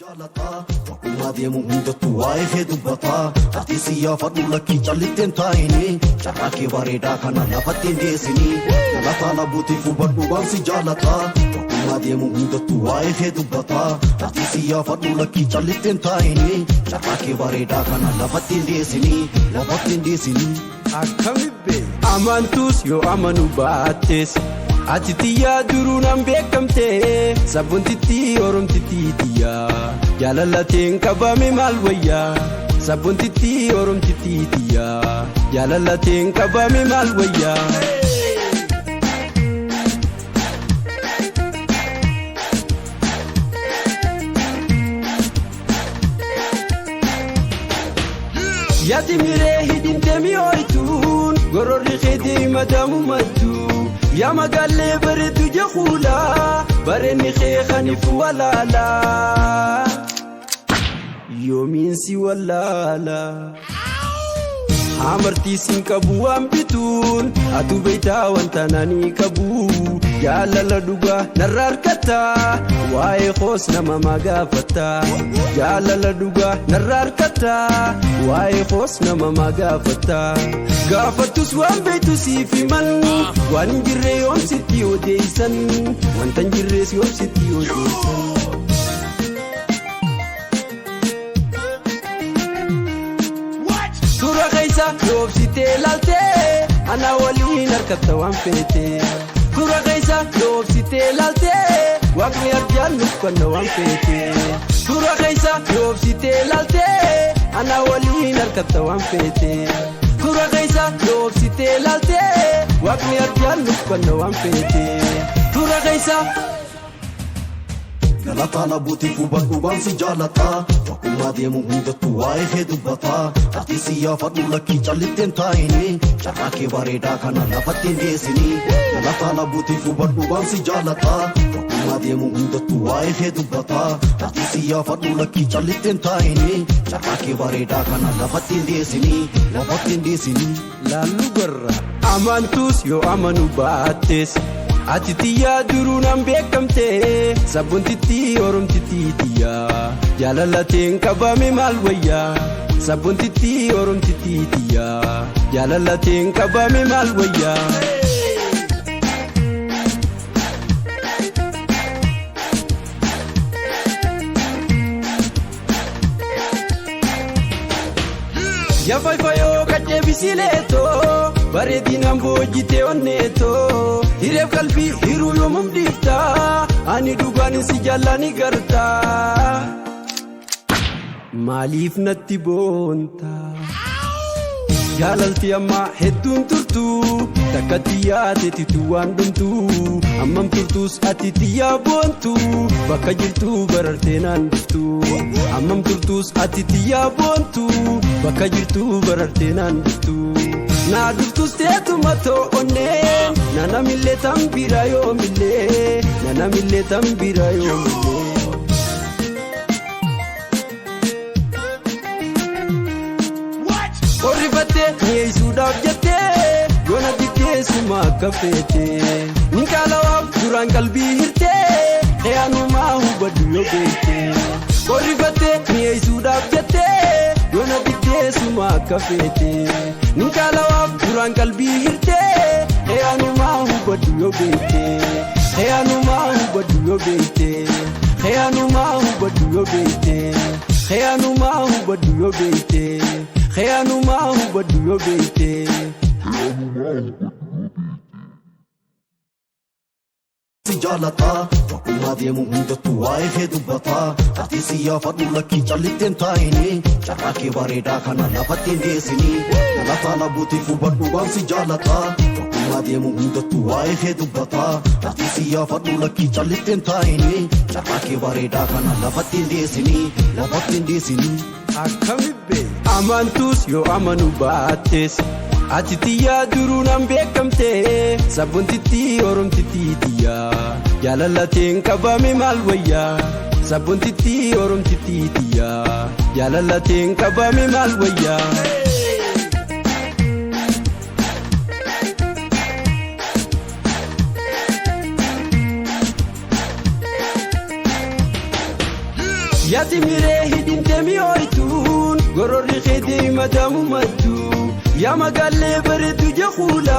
Jaalata wakkuma deemu hundattuu waa'ee kee dubbata Ati siyyaafadhu lakkii callitteen taa'ini Carraa kee bareedaa kana lafatti hin deessini Jalataa labuutiif hubadhu waan si jaalata Wakkuma deemu hundattuu waa'ee kee dubbata Ati siyyaafadhu lakkii callitteen taa'ini Carraa kee bareedaa kana lafatti hin deessini Akkamitti amantus yoo amanu baattes Ati tiyyaa duruunaan beekamte Sabboontitti oromtitti tiyyaa Jaalalateen qabame maal wayyaa Sabboontitti oromtitti tiyyaa Jaalalateen qabame maal wayyaa Yaati miree hidhintee mi'ooytuun Gororri keetii madamu mattuu Yaa magaalee bareedu jechuudha bareenni kee kaniif walaala yoomiin si walaala amartiisin qabu waan bituun atu beeytaa wanta nani qabu jaalala dhugaa narraa harkata waa'ee koos nama magaafata jaalala dhugaa narraa harkata waa'ee koos nama magaafata gaafatus waan beeytu siif himan waan hin jirre yoomsitti odeessan wanta hin jirrees yoomsitti odeessan Sura keessa yoobsitee laaltee ana waliin harkata waan feete Sura keessa yoobsitee laaltee waaqni arjaan nukkanna waan feete Sura keessa yoobsitee laaltee ana waliin harkata waan feete Sura keessa yoobsitee laaltee waaqni arjaan nukkanna waan feete Sura keessa Jalataa labuutiif hubadhu waan si jaalata Wakkuma deemu hundattuu waa'ee kee dubbata Ati siyyaafadhu lakkii callitteen taa'ini Carraa kee bareedaa kana lafatti hin deessini Jalataa labuutiif hubadhu waan si jaalata Wakkuma deemu hundattuu waa'ee kee dubbata Ati siyyaafadhu lakkii callitteen taa'ini Carraa kee bareedaa kana lafatti hin deessini Laallu garra amantus yoo amanu baattes Ati tiyyaa duruunaan beekamte Sabboontitti oromtitti tiyyaa Jaalalateen qabame maal wayyaa Sabboontitti oromtitti tiyyaa Jaalalateen qabame maal wayyaa Yafaifayoo kadheebisileetoo bareedinaan boojjitee onneetoo hireef qalbii hiruu yoomum dhiiftaa ani dhugaan si jaallani gartaa maaliif natti boontaa jaalalti ammaa hedduun turtuu takka tiyyaateetitu waan dhumtuu ammam turtuus ati tiyyaa boontuu bakka jirtuu barartee naan dhuftuu ammam turtuus ati tiyyaa boontuu bakka jirtuu barartee naan dhuftuu naa dhuftus teetuma to'onnee nanamillee tambira yoomillee nanamillee tambira yoomillee Qorrifattee mi'eessuudhaaf jettee yoona diddeessuma akka feete Ninkaalawaaf duraan qalbii hirtee eeyyanumaa hubadhu yoo beekte Qorrifattee mi'eessuudhaaf jettee yoona diddeessuma akka feete Ninkaalawaaf duraan qalbii hirtee eeyyanumaa hubadhu yoo beekte Eeyyanumaa hubadhu yoo beekte Eeyyanumaa hubadhu yoo beekte Eeyyanumaa hubadhu yoo beekte Eeyyanumaa hubadhu yoo beekte Si jaalata wakkuma deemu hundattuu waa'ee kee dubbata Ati siyyaafadhu lakkii callitteen taa'ini Carraa kee bareedaa kana lafatti hin deessini Jalataa labuutiif hubadhu waan si jaalata Wakkuma deemu hundattuu waa'ee kee dubbata Ati siyyaafadhu lakkii callitteen taa'ini Carraa kee bareedaa kana lafatti hin deessini Akkamitti amantus yoo amanu baattes Ati tiyyaa duruunaan beekamte Sabboontitti oromtitti tiyyaa Jaalalateen qabame maal wayyaa Sabboontitti oromtitti tiyyaa Jaalalateen qabame maal wayyaa Yati mirehi dintemi oitun gorori khedi madamu madu ya magalle beredu jakhula